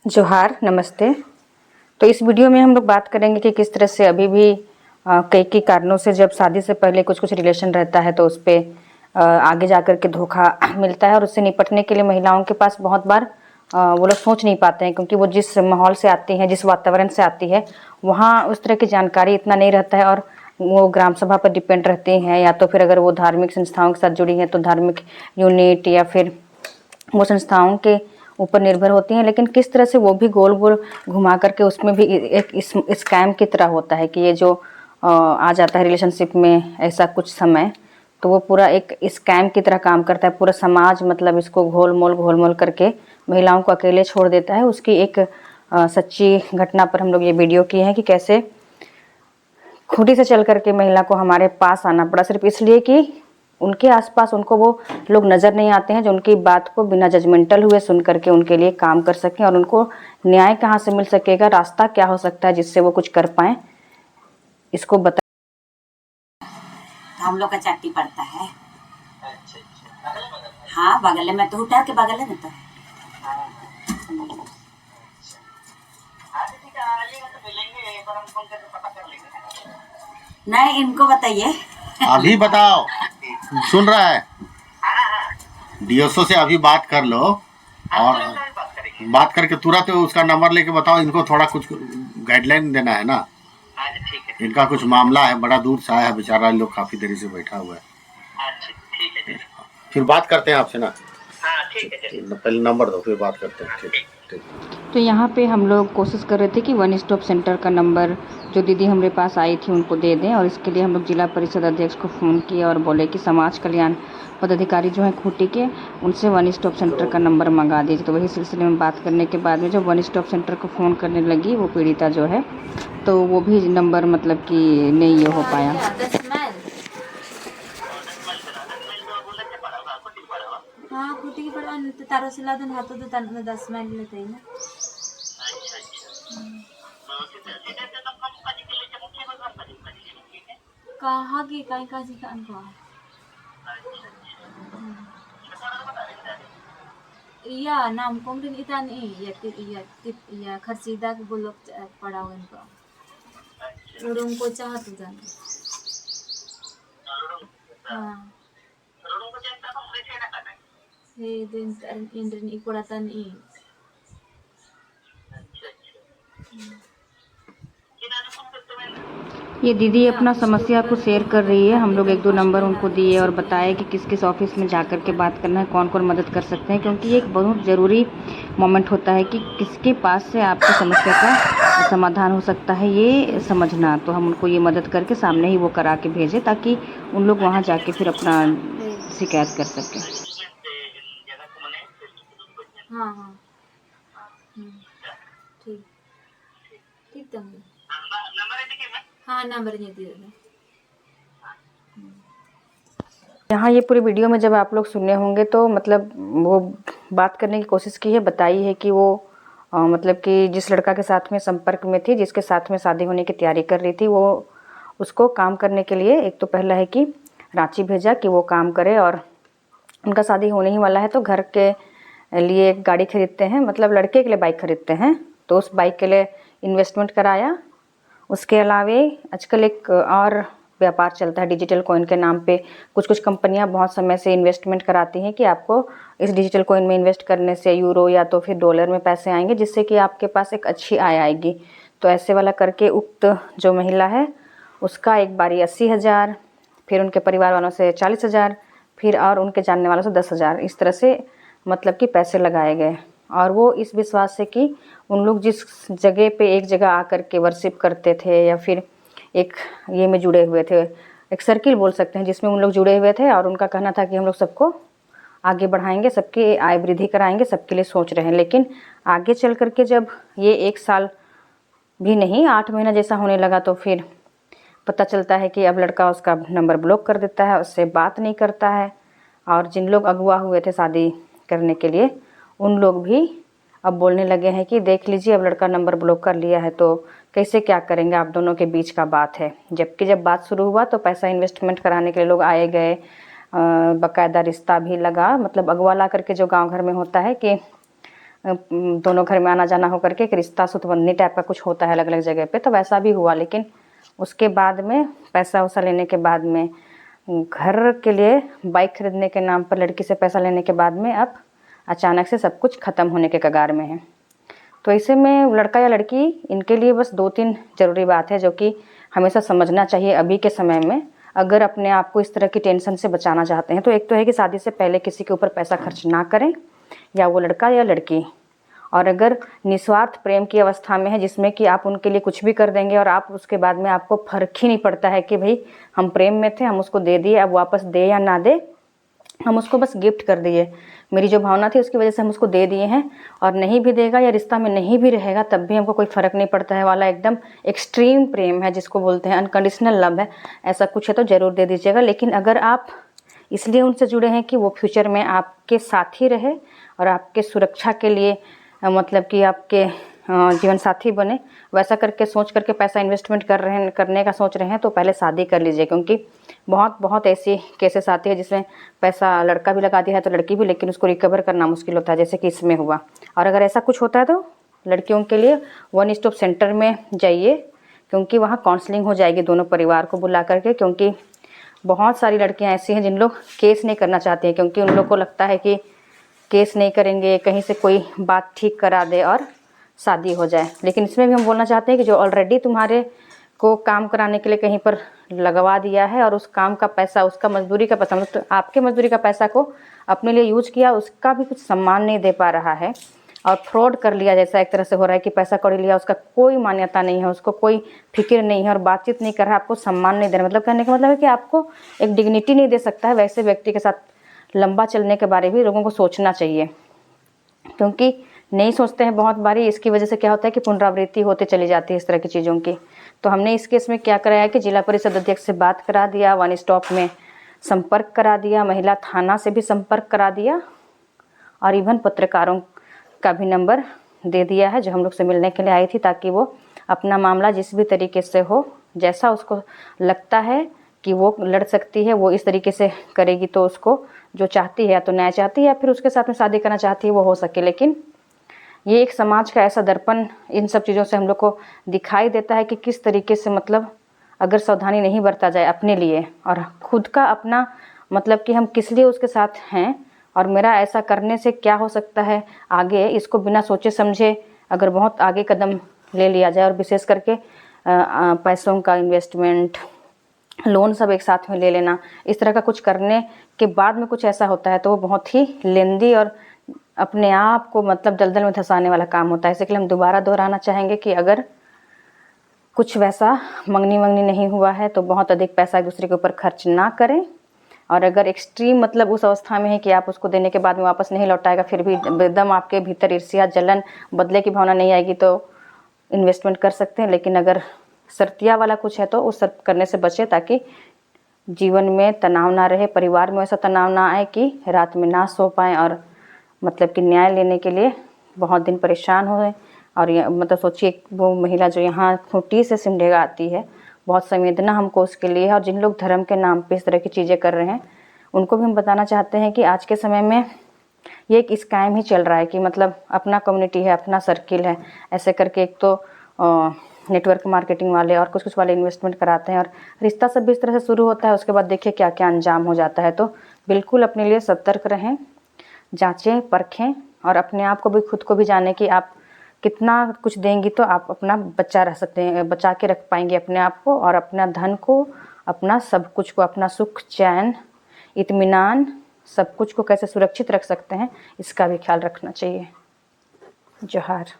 जोहार, नमस्ते। तो इस वीडियो में हम लोग बात करेंगे कि किस तरह से अभी भी कई कारणों से जब शादी से पहले कुछ रिलेशन रहता है तो उस पे आगे जाकर के धोखा मिलता है और उससे निपटने के लिए महिलाओं के पास बहुत बार वो लोग सोच नहीं पाते हैं, क्योंकि वो जिस माहौल से आती हैं, जिस वातावरण से आती है, वहाँ उस तरह की जानकारी इतना नहीं रहता है और वो ग्राम सभा पर डिपेंड रहती हैं, या तो फिर अगर वो धार्मिक संस्थाओं के साथ जुड़ी हैं तो धार्मिक यूनिट या फिर वो संस्थाओं के ऊपर निर्भर होती हैं। लेकिन किस तरह से वो भी गोल गोल घुमा करके उसमें भी एक स्कैम की तरह होता है कि ये जो आ जाता है रिलेशनशिप में ऐसा कुछ समय, तो वो पूरा एक स्कैम की तरह काम करता है। पूरा समाज मतलब इसको घोल मोल करके महिलाओं को अकेले छोड़ देता है। उसकी एक सच्ची घटना पर हम लोग ये वीडियो किए हैं कि कैसे खुदी से चल करके महिला को हमारे पास आना पड़ा, सिर्फ इसलिए कि उनके आसपास उनको वो लोग नज़र नहीं आते हैं जो उनकी बात को बिना जजमेंटल हुए सुन करके उनके लिए काम कर सकें, और उनको न्याय कहाँ से मिल सकेगा, रास्ता क्या हो सकता है जिससे वो कुछ कर पाएँ, इसको बता। हम लोग का चट्टी पड़ता है। हाँ, बगल में तो होटल के बगल में तो है। नहीं, इनको बताइए। अभी बताओ, सुन रहा है? डीएसओ से अभी बात कर लो और बात करके तुरंत उसका नंबर लेके बताओ। इनको थोड़ा कुछ गाइडलाइन देना है ना। इनका कुछ मामला है, बड़ा दूर से आया है बेचारा, लोग काफी देरी से बैठा हुआ है। फिर बात करते हैं आपसे ना। पहले नंबर दो, फिर बात करते हैं। ठीक। तो यहाँ पे हम लोग कोशिश कर रहे थे कि वन स्टॉप सेंटर का नंबर जो दीदी हमारे पास आई थी उनको दे दें, और इसके लिए हम लोग जिला परिषद अध्यक्ष को फ़ोन किए और बोले कि समाज कल्याण पदाधिकारी जो हैं खूंटी के, उनसे वन स्टॉप सेंटर का नंबर मंगा दीजिए। तो वही सिलसिले में बात करने के बाद में जब वन स्टॉप सेंटर को फ़ोन करने लगी वो पीड़िता जो है, तो वो भी नंबर मतलब कि नहीं ये हो पाया। हाँ, खुटी की पड़ा तो तारो से लादन हाथों तो तन 10 माइल लेते हैं ना। कहाँ की कहीं का जी का अनका iya nampung din itan ya खर्चीदा के बोलो पड़ा हुआ इनका रुम को चाहत जान। हाँ, हे दिन इंद्रन इकुड़ातन ई। ये दीदी अपना समस्या को शेयर कर रही है। हम लोग 1-2 नंबर उनको दिए और बताए कि किस किस ऑफिस में जा कर के बात करना है, कौन कौन मदद कर सकते हैं, क्योंकि ये एक बहुत ज़रूरी मोमेंट होता है कि किसके पास से आपकी समस्या का समाधान हो सकता है ये समझना। तो हम उनको ये मदद करके सामने ही वो करा के भेजें ताकि उन लोग वहाँ जाके फिर अपना शिकायत कर सकें। हाँ हाँ ठीक ठीक तंग हाँ नंबर नहीं दिया था। यहाँ ये पूरी वीडियो में जब आप लोग सुने होंगे तो मतलब वो बात करने की कोशिश की है, बताई है कि वो मतलब कि जिस लड़का के साथ में संपर्क में थी, जिसके साथ में शादी होने की तैयारी कर रही थी, वो उसको काम करने के लिए एक तो पहला है कि रांची भेजा कि वो काम करे, और उनका शादी होने ही वाला है तो घर के लिए एक गाड़ी खरीदते हैं, मतलब लड़के के लिए बाइक खरीदते हैं, तो उस बाइक के लिए इन्वेस्टमेंट कराया। उसके अलावे आजकल एक और व्यापार चलता है डिजिटल कॉइन के नाम पे। कुछ कंपनियां बहुत समय से इन्वेस्टमेंट कराती हैं कि आपको इस डिजिटल कॉइन में इन्वेस्ट करने से यूरो या तो फिर डॉलर में पैसे आएंगे, जिससे कि आपके पास एक अच्छी आय आएगी। तो ऐसे वाला करके उक्त जो महिला है उसका एक बारी 80,000, फिर उनके परिवार वालों से 40,000, फिर और उनके जानने वालों से 10,000, इस तरह से मतलब कि पैसे लगाए गए। और वो इस विश्वास से कि उन लोग जिस जगह पे एक जगह आकर के वर्शिप करते थे या फिर एक ये में जुड़े हुए थे, एक सर्किल बोल सकते हैं जिसमें उन लोग जुड़े हुए थे, और उनका कहना था कि हम लोग सबको आगे बढ़ाएंगे, सबकी आय वृद्धि कराएंगे, सबके लिए सोच रहे हैं। लेकिन आगे चल करके जब ये 1 साल भी नहीं 8 महीना जैसा होने लगा तो फिर पता चलता है कि अब लड़का उसका नंबर ब्लॉक कर देता है, उससे बात नहीं करता है, और जिन लोग अगुआ हुए थे शादी करने के लिए उन लोग भी अब बोलने लगे हैं कि देख लीजिए अब लड़का नंबर ब्लॉक कर लिया है तो कैसे क्या करेंगे, आप दोनों के बीच का बात है। जबकि जब बात शुरू हुआ तो पैसा इन्वेस्टमेंट कराने के लिए लोग आए गए, बाकायदा रिश्ता भी लगा, मतलब अगवा ला करके जो गांव घर में होता है कि दोनों घर में आना जाना हो करके एक रिश्ता सुतबंदी टाइप का कुछ होता है अलग अलग जगह पे, तो वैसा भी हुआ। लेकिन उसके बाद में पैसा वैसा लेने के बाद में, घर के लिए बाइक खरीदने के नाम पर लड़की से पैसा लेने के बाद में अब अचानक से सब कुछ ख़त्म होने के कगार में है। तो ऐसे में लड़का या लड़की, इनके लिए बस 2-3 ज़रूरी बात है जो कि हमेशा समझना चाहिए अभी के समय में, अगर अपने आप को इस तरह की टेंशन से बचाना चाहते हैं। तो एक तो है कि शादी से पहले किसी के ऊपर पैसा खर्च ना करें, या वो लड़का या लड़की। और अगर निस्वार्थ प्रेम की अवस्था में है जिसमें कि आप उनके लिए कुछ भी कर देंगे और आप उसके बाद में आपको फ़र्क ही नहीं पड़ता है कि भाई हम प्रेम में थे, हम उसको दे दिए, अब वापस दे या ना दे, हम उसको बस गिफ्ट कर दिए, मेरी जो भावना थी उसकी वजह से हम उसको दे दिए हैं, और नहीं भी देगा या रिश्ता में नहीं भी रहेगा तब भी हमको कोई फ़र्क नहीं पड़ता है वाला एकदम एक्सट्रीम प्रेम है, जिसको बोलते हैं अनकंडीशनल लव है, ऐसा कुछ है तो ज़रूर दे दीजिएगा। लेकिन अगर आप इसलिए उनसे जुड़े हैं कि वो फ्यूचर में आपके साथ ही रहे और आपके सुरक्षा के लिए मतलब कि आपके जीवन साथी बने, वैसा करके सोच करके पैसा इन्वेस्टमेंट करने का सोच रहे हैं तो पहले शादी कर लीजिए। क्योंकि बहुत ऐसी केसेस आती है जिसमें पैसा लड़का भी लगा दिया है तो लड़की भी, लेकिन उसको रिकवर करना मुश्किल होता है, जैसे कि इसमें हुआ। और अगर ऐसा कुछ होता है तो लड़कियों के लिए 1 स्टॉप सेंटर में जाइए, क्योंकि वहाँ काउंसलिंग हो जाएगी दोनों परिवार को बुला करके। क्योंकि बहुत सारी लड़कियाँ ऐसी हैं जिन लोग केस नहीं करना चाहती हैं, क्योंकि उन लोग को लगता है कि केस नहीं करेंगे कहीं से कोई बात ठीक करा दे और शादी हो जाए। लेकिन इसमें भी हम बोलना चाहते हैं कि जो ऑलरेडी तुम्हारे को काम कराने के लिए कहीं पर लगवा दिया है और उस काम का पैसा, उसका मजदूरी का पैसा, मतलब तो आपके मजदूरी का पैसा को अपने लिए यूज किया, उसका भी कुछ सम्मान नहीं दे पा रहा है और फ्रॉड कर लिया जैसा एक तरह से हो रहा है कि पैसा कौड़ी लिया, उसका कोई मान्यता नहीं है, उसको कोई फिक्र नहीं है और बातचीत नहीं कर रहा, आपको सम्मान नहीं दे रहा। मतलब कहने का मतलब है कि आपको एक डिग्निटी नहीं दे सकता है। वैसे व्यक्ति के साथ लंबा चलने के बारे भी लोगों को सोचना चाहिए, क्योंकि नहीं सोचते हैं बहुत बारी। इसकी वजह से क्या होता है कि पुनरावृत्ति होते चली जाती है इस तरह की चीज़ों की। तो हमने इस केस में क्या कराया कि जिला परिषद अध्यक्ष से बात करा दिया, 1 स्टॉप में संपर्क करा दिया, महिला थाना से भी संपर्क करा दिया और इवन पत्रकारों का भी नंबर दे दिया है जो हम लोग से मिलने के लिए आई थी, ताकि वो अपना मामला जिस भी तरीके से हो, जैसा उसको लगता है कि वो लड़ सकती है, वो इस तरीके से करेगी तो उसको जो चाहती है, या तो न्याय चाहती है या फिर उसके साथ में शादी करना चाहती है, वो हो सके। लेकिन ये एक समाज का ऐसा दर्पण इन सब चीज़ों से हम लोग को दिखाई देता है कि किस तरीके से, मतलब अगर सावधानी नहीं बरता जाए अपने लिए और खुद का अपना, मतलब कि हम किस लिए उसके साथ हैं और मेरा ऐसा करने से क्या हो सकता है आगे, इसको बिना सोचे समझे अगर बहुत आगे कदम ले लिया जाए, और विशेष करके पैसों का इन्वेस्टमेंट, लोन सब एक साथ में ले लेना, इस तरह का कुछ करने के बाद में कुछ ऐसा होता है तो वो बहुत ही लेंदी और अपने आप को मतलब दलदल में धंसाने वाला काम होता है। इसलिए हम दोबारा दोहराना चाहेंगे कि अगर कुछ वैसा मंगनी नहीं हुआ है तो बहुत अधिक पैसा एक दूसरे के ऊपर खर्च ना करें। और अगर एक्सट्रीम मतलब उस अवस्था में है कि आप उसको देने के बाद में वापस नहीं लौटाएगा, फिर भी एकदम आपके भीतर ईर्ष्या, जलन, बदले की भावना नहीं आएगी तो इन्वेस्टमेंट कर सकते हैं। लेकिन अगर शर्तिया वाला कुछ है तो उस सब करने से बचें, ताकि जीवन में तनाव ना रहे, परिवार में ऐसा तनाव ना आए कि रात में ना सो पाएँ और मतलब कि न्याय लेने के लिए बहुत दिन परेशान हुए। और ये मतलब सोचिए वो महिला जो यहाँ खूंटी से सिमडेगा आती है, बहुत संवेदना हमको उसके लिए है। और जिन लोग धर्म के नाम पे इस तरह की चीज़ें कर रहे हैं उनको भी हम बताना चाहते हैं कि आज के समय में ये एक स्कैम ही चल रहा है कि मतलब अपना कम्युनिटी है, अपना सर्किल है, ऐसे करके एक तो नेटवर्क मार्केटिंग वाले और कुछ वाले इन्वेस्टमेंट कराते हैं और रिश्ता सब भी इस तरह से शुरू होता है, उसके बाद देखिए क्या क्या अंजाम हो जाता है। तो बिल्कुल अपने लिए सतर्क रहें, जांचें परखें और अपने आप को भी, खुद को भी जाने कि आप कितना कुछ देंगी तो आप अपना बच्चा रह सकते हैं, बचा के रख पाएंगे अपने आप को और अपना धन को, अपना सब कुछ को, अपना सुख, चैन, इत्मीनान, सब कुछ को कैसे सुरक्षित रख सकते हैं इसका भी ख्याल रखना चाहिए। जोहार।